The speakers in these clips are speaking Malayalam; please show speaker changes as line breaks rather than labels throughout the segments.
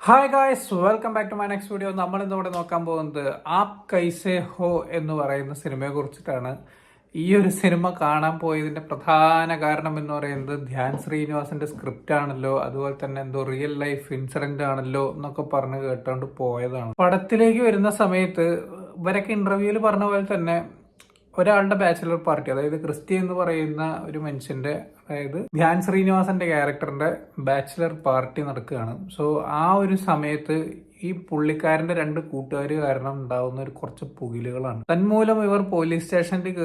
Hi guys, welcome back to my next video. നമ്മൾ ഇന്നിവിടെ നോക്കാൻ പോകുന്നത് ആപ് കൈസേ ഹോ എന്ന് പറയുന്ന സിനിമയെ കുറിച്ചിട്ടാണ്. ഈ ഒരു സിനിമ കാണാൻ പോയതിന്റെ പ്രധാന കാരണം എന്ന് പറയുന്നത് ധ്യാൻ ശ്രീനിവാസന്റെ സ്ക്രിപ്റ്റ് ആണല്ലോ, അതുപോലെ തന്നെ എന്തോ റിയൽ ലൈഫ് ഇൻസിഡന്റ് ആണല്ലോ എന്നൊക്കെ പറഞ്ഞ് കേട്ടോണ്ട് പോയതാണ്. പടത്തിലേക്ക് വരുന്ന സമയത്ത് ഇവരൊക്കെ ഇന്റർവ്യൂവിൽ പറഞ്ഞ പോലെ തന്നെ ഒരാളുടെ ബാച്ചിലർ പാർട്ടി, അതായത് ക്രിസ്റ്റി എന്ന് പറയുന്ന ഒരു മനുഷ്യന്റെ, അതായത് ധ്യാൻ ശ്രീനിവാസന്റെ ക്യാരക്ടറിന്റെ ബാച്ചിലർ പാർട്ടി നടക്കുകയാണ്. സോ ആ ഒരു സമയത്ത് ഈ പുള്ളിക്കാരന്റെ രണ്ട് കൂട്ടുകാർ കാരണം ഉണ്ടാവുന്ന ഒരു കുറച്ച് പുകിലുകളാണ്. തന്മൂലം ഇവർ പോലീസ് സ്റ്റേഷനിൽ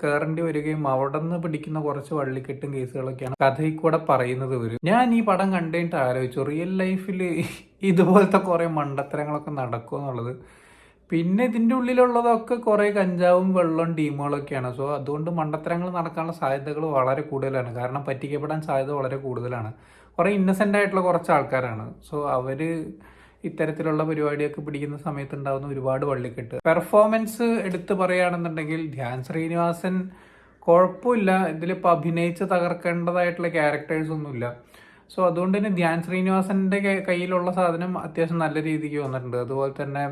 കയറേണ്ടി വരികയും അവിടെ നിന്ന് പിടിക്കുന്ന കുറച്ച് വള്ളിക്കെട്ടും കേസുകളൊക്കെയാണ് കഥയിൽ കൂടെ പറയുന്നത്. ഞാൻ ഈ പടം കണ്ടിട്ട് ആലോചിച്ചു, റിയൽ ലൈഫിൽ ഇതുപോലത്തെ കുറെ മണ്ടത്തരങ്ങളൊക്കെ നടക്കും എന്നുള്ളത്. പിന്നെ ഇതിൻ്റെ ഉള്ളിലുള്ളതൊക്കെ കുറേ കഞ്ചാവും വെള്ളവും ടീമുകളൊക്കെയാണ്. സോ അതുകൊണ്ട് മണ്ടത്തരങ്ങൾ നടക്കാനുള്ള സാധ്യതകൾ വളരെ കൂടുതലാണ്. കാരണം പറ്റിക്കപ്പെടാൻ സാധ്യത വളരെ കൂടുതലാണ്. കുറേ ഇന്നസെൻ്റ് ആയിട്ടുള്ള കുറച്ച് ആൾക്കാരാണ്. സോ അവർ ഇത്തരത്തിലുള്ള പരിപാടിയൊക്കെ പിടിക്കുന്ന സമയത്ത് ഉണ്ടാകുന്ന ഒരുപാട് വള്ളിക്കെട്ട്. പെർഫോമൻസ് എടുത്ത് പറയുകയാണെന്നുണ്ടെങ്കിൽ ധ്യാൻ ശ്രീനിവാസൻ കുഴപ്പമില്ല. ഇതിലിപ്പോൾ അഭിനയിച്ച് തകർക്കേണ്ടതായിട്ടുള്ള ക്യാരക്ടേഴ്സ് ഒന്നുമില്ല. സോ അതുകൊണ്ട് തന്നെ ധ്യാൻ ശ്രീനിവാസന്റെ കയ്യിലുള്ള സാധനം അത്യാവശ്യം നല്ല രീതിക്ക് വന്നിട്ടുണ്ട്. അതുപോലെ തന്നെ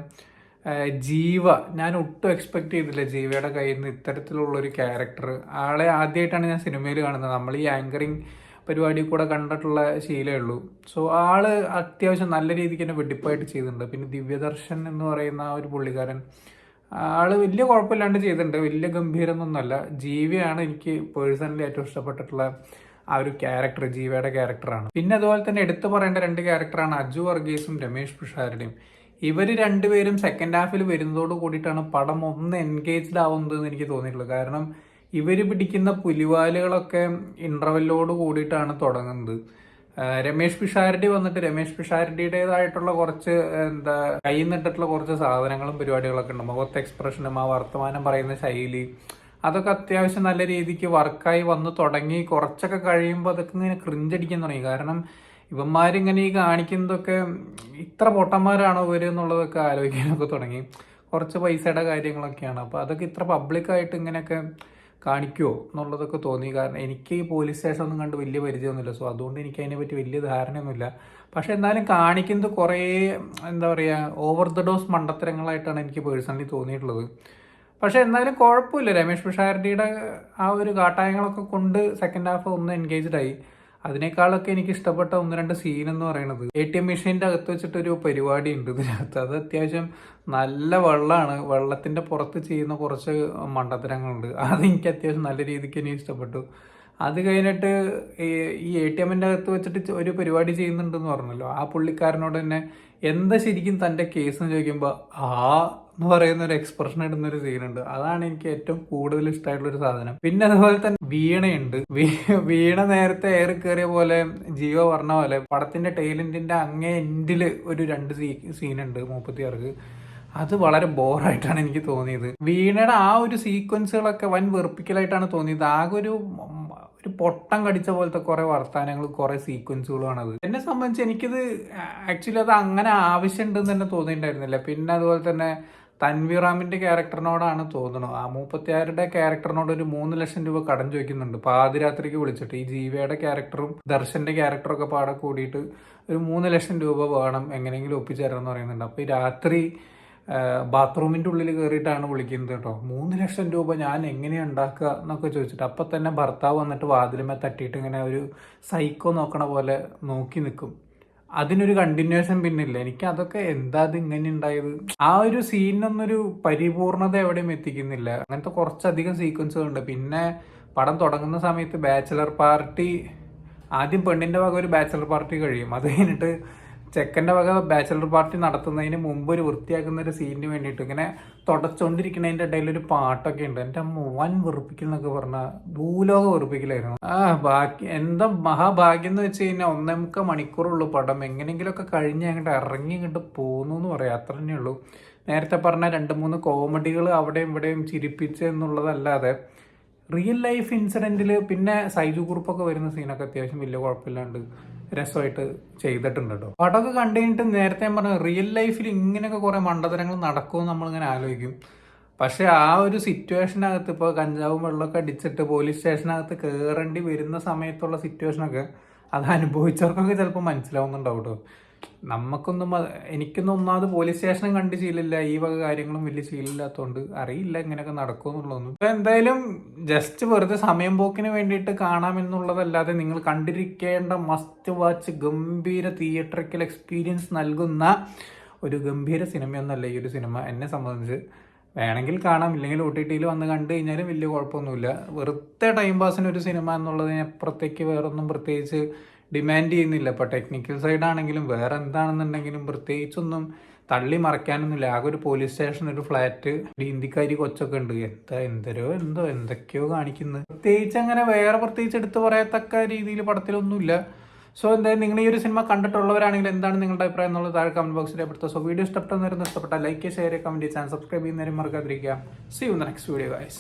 ജീവ, ഞാൻ ഒട്ടും എക്സ്പെക്ട് ചെയ്തില്ല ജീവയുടെ കയ്യിൽ നിന്ന് ഇത്തരത്തിലുള്ളൊരു ക്യാരക്ടർ. ആളെ ആദ്യമായിട്ടാണ് ഞാൻ സിനിമയിൽ കാണുന്നത്. നമ്മൾ ഈ ആങ്കറിങ് പരിപാടി കൂടെ കണ്ടിട്ടുള്ള ശീലമേ ഉള്ളൂ. സോ ആള് അത്യാവശ്യം നല്ല രീതിക്ക് തന്നെ വെടിപ്പായിട്ട് ചെയ്തിട്ടുണ്ട്. പിന്നെ ദിവ്യദർശൻ എന്ന് പറയുന്ന ആ ഒരു പുള്ളിക്കാരൻ, ആള് വലിയ കുഴപ്പമില്ലാണ്ട് ചെയ്തിട്ടുണ്ട്. വലിയ ഗംഭീരമൊന്നുമല്ല. ജീവയാണ് എനിക്ക് പേഴ്സണലി ഏറ്റവും ഇഷ്ടപ്പെട്ടിട്ടുള്ള ആ ഒരു ക്യാരക്ടർ, ജീവയുടെ ക്യാരക്ടറാണ്. പിന്നെ അതുപോലെ തന്നെ എടുത്തു പറയേണ്ട രണ്ട് ക്യാരക്ടറാണ് അജു വർഗീസും രമേഷ് പിഷാരുടെയും. ഇവർ രണ്ടുപേരും സെക്കൻഡ് ഹാഫിൽ വരുന്നതോട് കൂടിയിട്ടാണ് പടം ഒന്ന് എൻഗേജ്ഡ് ആവുന്നത് എനിക്ക് തോന്നിയിട്ടുള്ളത്. കാരണം ഇവർ പിടിക്കുന്ന പുലിവാലുകളൊക്കെ ഇന്റർവെല്ലോട് കൂടിയിട്ടാണ് തുടങ്ങുന്നത്. രമേഷ് പിഷാരടി വന്നിട്ട് രമേഷ് പിഷാരടിയുടേതായിട്ടുള്ള കുറച്ച് കയ്യിൽ നിന്നിട്ടുള്ള കുറച്ച് സാധനങ്ങളും പരിപാടികളൊക്കെ ഉണ്ട്. മുഖത്തെ എക്സ്പ്രഷനും ആ വർത്തമാനം പറയുന്ന ശൈലി, അതൊക്കെ അത്യാവശ്യം നല്ല രീതിക്ക് വർക്കായി വന്ന് തുടങ്ങി. കുറച്ചൊക്കെ കഴിയുമ്പോൾ അതൊക്കെ ഇങ്ങനെ ക്രിഞ്ചടിക്കാൻ തുടങ്ങി. കാരണം ഇവന്മാരിങ്ങനെ ഈ കാണിക്കുന്നതൊക്കെ ഇത്ര പൊട്ടന്മാരാണോ ഇവർ എന്നുള്ളതൊക്കെ ആലോചിക്കാനൊക്കെ തുടങ്ങി. കുറച്ച് പൈസയുടെ കാര്യങ്ങളൊക്കെയാണ്. അപ്പോൾ അതൊക്കെ ഇത്ര പബ്ലിക്കായിട്ട് ഇങ്ങനെയൊക്കെ കാണിക്കുമോ എന്നുള്ളതൊക്കെ തോന്നി. കാരണം എനിക്ക് ഈ പോലീസ് സ്റ്റേഷൻ ഒന്നും കണ്ട് വലിയ പരിചയമൊന്നുമില്ല. സോ അതുകൊണ്ട് എനിക്ക് അതിനെപ്പറ്റി വലിയ ധാരണയൊന്നുമില്ല. പക്ഷെ എന്നാലും കാണിക്കുന്നത് കുറേ ഓവർ ദ ഡോസ് മണ്ടത്തരങ്ങളായിട്ടാണ് എനിക്ക് പേഴ്സണലി തോന്നിയിട്ടുള്ളത്. പക്ഷെ എന്നാലും കുഴപ്പമില്ല. രമേഷ് പിഷാരടിയുടെ ആ ഒരു കാട്ടായങ്ങളൊക്കെ കൊണ്ട് സെക്കൻഡ് ഹാഫ് ഒന്ന് എൻഗേജ്ഡ് ആയി. അതിനേക്കാളൊക്കെ എനിക്ക് ഇഷ്ടപ്പെട്ട ഒന്ന് രണ്ട് സീൻ എന്ന് പറയുന്നത് ATM മെഷീൻ്റെ അകത്ത് വെച്ചിട്ടൊരു പരിപാടി ഉണ്ട് ഇതിനകത്ത്. അത് അത്യാവശ്യം നല്ല വെള്ളമാണ്. വെള്ളത്തിന്റെ പുറത്ത് ചെയ്യുന്ന കുറച്ച് മണ്ടത്തരങ്ങളുണ്ട്. അത് എനിക്ക് അത്യാവശ്യം നല്ല രീതിക്ക് എനിക്ക് ഇഷ്ടപ്പെട്ടു. അത് കഴിഞ്ഞിട്ട് ഈ ATMന്റെ അകത്ത് വെച്ചിട്ട് ഒരു പരിപാടി ചെയ്യുന്നുണ്ടെന്ന് പറഞ്ഞല്ലോ, ആ പുള്ളിക്കാരനോട് തന്നെ എന്താ ശരിക്കും തന്റെ കേസ് എന്ന് ചോദിക്കുമ്പോൾ എന്ന് പറയുന്ന ഒരു എക്സ്പ്രഷൻ ഇടുന്ന ഒരു സീനുണ്ട്. അതാണ് എനിക്ക് ഏറ്റവും കൂടുതൽ ഇഷ്ടമായിട്ടുള്ള ഒരു സാധനം. പിന്നെ അതുപോലെ തന്നെ വീണയുണ്ട്. വീണ നേരത്തെ ഏറി കയറിയ പോലെ ജീവ പറഞ്ഞ പോലെ പടത്തിന്റെ ടൈലന്റിന്റെ അങ്ങേ എൻഡില് ഒരു രണ്ട് സീനുണ്ട് 36. അത് വളരെ ബോറായിട്ടാണ് എനിക്ക് തോന്നിയത്. വീണയുടെ ആ ഒരു സീക്വൻസുകളൊക്കെ വൻ വെറുപ്പിക്കലായിട്ടാണ് തോന്നിയത്. ആകെ ഒരു പൊട്ടം കടിച്ച പോലത്തെ കുറെ വർത്താനങ്ങളും കുറെ സീക്വൻസുകളുമാണ് അത്. എന്നെ സംബന്ധിച്ച് എനിക്കിത് ആക്ച്വലി അത് അങ്ങനെ ആവശ്യമുണ്ടെന്ന് തന്നെ തോന്നിയിട്ടുണ്ടായിരുന്നില്ല. പിന്നെ അതുപോലെ തന്നെ തൻവീറാമിന്റെ ക്യാരക്ടറിനോടാണ് തോന്നുന്നു, ആ 36യുടെ ക്യാരക്ടറിനോട് ഒരു 3 ലക്ഷം രൂപ കടം ചോദിക്കുന്നുണ്ട് പാതിരാത്രിക്ക് വിളിച്ചിട്ട്. ഈ ജീവയുടെ ക്യാരക്ടറും ദർശന്റെ ക്യാരക്ടറും ഒക്കെ പാടെ കൂടിയിട്ട് ഒരു 3 ലക്ഷം രൂപ വേണം എങ്ങനെയെങ്കിലും ഒപ്പിച്ചേരാന്ന് പറയുന്നുണ്ട്. അപ്പൊ ഈ രാത്രി ബാത്റൂമിന്റെ ഉള്ളിൽ കയറിയിട്ടാണ് വിളിക്കുന്നത് കേട്ടോ. 3 ലക്ഷം രൂപ ഞാൻ എങ്ങനെയാ ഉണ്ടാക്കുക എന്നൊക്കെ ചോദിച്ചിട്ട് അപ്പൊ തന്നെ ഭർത്താവ് വന്നിട്ട് വാതിലുമേ തട്ടിയിട്ട് ഇങ്ങനെ ഒരു സൈക്കോ നോക്കണ പോലെ നോക്കി നിൽക്കും. അതിനൊരു കണ്ടിന്യൂഷൻ പിന്നില്ല. എനിക്ക് അതൊക്കെ എന്താ അത് ഇങ്ങനെ ഉണ്ടായത്, ആ ഒരു സീനിനൊന്നൊരു പരിപൂർണത എവിടെയും എത്തിക്കുന്നില്ല. അങ്ങനത്തെ കുറച്ചധികം സീക്വൻസുകൾ ഉണ്ട്. പിന്നെ പടം തുടങ്ങുന്ന സമയത്ത് ബാച്ചലർ പാർട്ടി, ആദ്യം പെണ്ണിന്റെ വക ഒരു ബാച്ചലർ പാർട്ടി കഴിയും. അത് കഴിഞ്ഞിട്ട് ചെക്കൻ്റെ വക ബാച്ചലർ പാർട്ടി നടത്തുന്നതിന് മുമ്പ് ഒരു വൃത്തിയാക്കുന്ന ഒരു സീനിന് വേണ്ടിയിട്ട് ഇങ്ങനെ തുടച്ചോണ്ടിരിക്കുന്നതിൻ്റെ ഇടയിൽ ഒരു പാട്ടൊക്കെ ഉണ്ട്. എൻ്റെ വൻ വെറുപ്പിക്കൽ എന്നൊക്കെ പറഞ്ഞാൽ ഭൂലോക വെറുപ്പിക്കലായിരുന്നു. ബാക്കി എന്താ മഹാഭാഗ്യം എന്ന് വെച്ച് കഴിഞ്ഞാൽ 1.25 മണിക്കൂറുള്ളൂ പടം. എങ്ങനെയെങ്കിലുമൊക്കെ കഴിഞ്ഞ് അങ്ങോട്ട് ഇറങ്ങി ഇങ്ങോട്ട് പോന്നു എന്ന് പറയാം. അത്ര തന്നെ ഉള്ളൂ. നേരത്തെ പറഞ്ഞ 2-3 കോമഡികൾ അവിടെയും ഇവിടെയും ചിരിപ്പിച്ച് എന്നുള്ളതല്ലാതെ റിയൽ ലൈഫ് ഇൻസിഡന്റിൽ പിന്നെ സൈജു കുറുപ്പൊക്കെ വരുന്ന സീനൊക്കെ അത്യാവശ്യം വലിയ കുഴപ്പമില്ലാണ്ട് രസമായിട്ട് ചെയ്തിട്ടുണ്ട് കേട്ടോ. പടമൊക്കെ കണ്ടു കഴിഞ്ഞിട്ട് നേരത്തെ ഞാൻ പറഞ്ഞ റിയൽ ലൈഫിൽ ഇങ്ങനെയൊക്കെ കുറെ മണ്ടത്തരങ്ങൾ നടക്കുമെന്ന് നമ്മളിങ്ങനെ ആലോചിക്കും. പക്ഷെ ആ ഒരു സിറ്റുവേഷനകത്ത് ഇപ്പോൾ കഞ്ചാവും വെള്ളമൊക്കെ അടിച്ചിട്ട് പോലീസ് സ്റ്റേഷനകത്ത് കയറേണ്ടി വരുന്ന സമയത്തുള്ള സിറ്റുവേഷനൊക്കെ അത് അനുഭവിച്ചവർക്കൊക്കെ ചിലപ്പോൾ മനസ്സിലാവുന്നുണ്ടാവും കേട്ടോ. നമുക്കൊന്നും എനിക്കൊന്നും ഒന്നാമത് പോലീസ് സ്റ്റേഷനും കണ്ട് ശീലമില്ല, ഈ വക കാര്യങ്ങളും വലിയ ശീലമില്ലാത്തതുകൊണ്ട് അറിയില്ല ഇങ്ങനെയൊക്കെ നടക്കുമെന്നുള്ളതൊന്നും. ഇപ്പം എന്തായാലും ജസ്റ്റ് വെറുതെ സമയം പോക്കിന് വേണ്ടിയിട്ട് കാണാമെന്നുള്ളതല്ലാതെ നിങ്ങൾ കണ്ടിരിക്കേണ്ട മസ്റ്റ് വാച്ച് ഗംഭീര തിയേറ്ററിക്കൽ എക്സ്പീരിയൻസ് നൽകുന്ന ഒരു ഗംഭീര സിനിമയൊന്നല്ല ഈ ഒരു സിനിമ എന്നെ സംബന്ധിച്ച്. വേണമെങ്കിൽ കാണാം, ഇല്ലെങ്കിൽ OTT വന്ന് കണ്ടു കഴിഞ്ഞാലും വലിയ കുഴപ്പമൊന്നുമില്ല. വെറുതെ ടൈം പാസിന് ഒരു സിനിമ എന്നുള്ളതിനപ്പുറത്തേക്ക് വേറൊന്നും പ്രത്യേകിച്ച് ഡിമാൻഡ് ചെയ്യുന്നില്ല. ഇപ്പോൾ ടെക്നിക്കൽ സൈഡ് ആണെങ്കിലും വേറെ എന്താണെന്നുണ്ടെങ്കിലും പ്രത്യേകിച്ചൊന്നും തള്ളി മറയ്ക്കാനൊന്നുമില്ല. ആകെ ഒരു പോലീസ് സ്റ്റേഷൻ, ഒരു ഫ്ലാറ്റ്, ഒരു ഹിന്ദിക്കാരി കൊച്ചൊക്കെ ഉണ്ട്. എന്തൊക്കെയോ കാണിക്കുന്നത്. പ്രത്യേകിച്ച് അങ്ങനെ വേറെ പ്രത്യേകിച്ച് എടുത്ത് പറയത്തക്ക രീതിയിൽ പടത്തിലൊന്നുമില്ല. സോ എന്തായാലും നിങ്ങൾ ഈ ഒരു സിനിമ കണ്ടിട്ടുള്ളവരാണെങ്കിൽ എന്താണ് നിങ്ങളുടെ അഭിപ്രായം എന്നുള്ളത് താഴെ കമന്റ് ബോക്സിൽ രേഖപ്പെടുത്തുക. സോ വീഡിയോ ഇഷ്ടപ്പെട്ടെന്ന് ഇഷ്ടപ്പെട്ടാൽ like, share, comment, channel subscribe ചെയ്യുന്നവരും മറക്കാതിരിക്കുക. See you in the next video guys.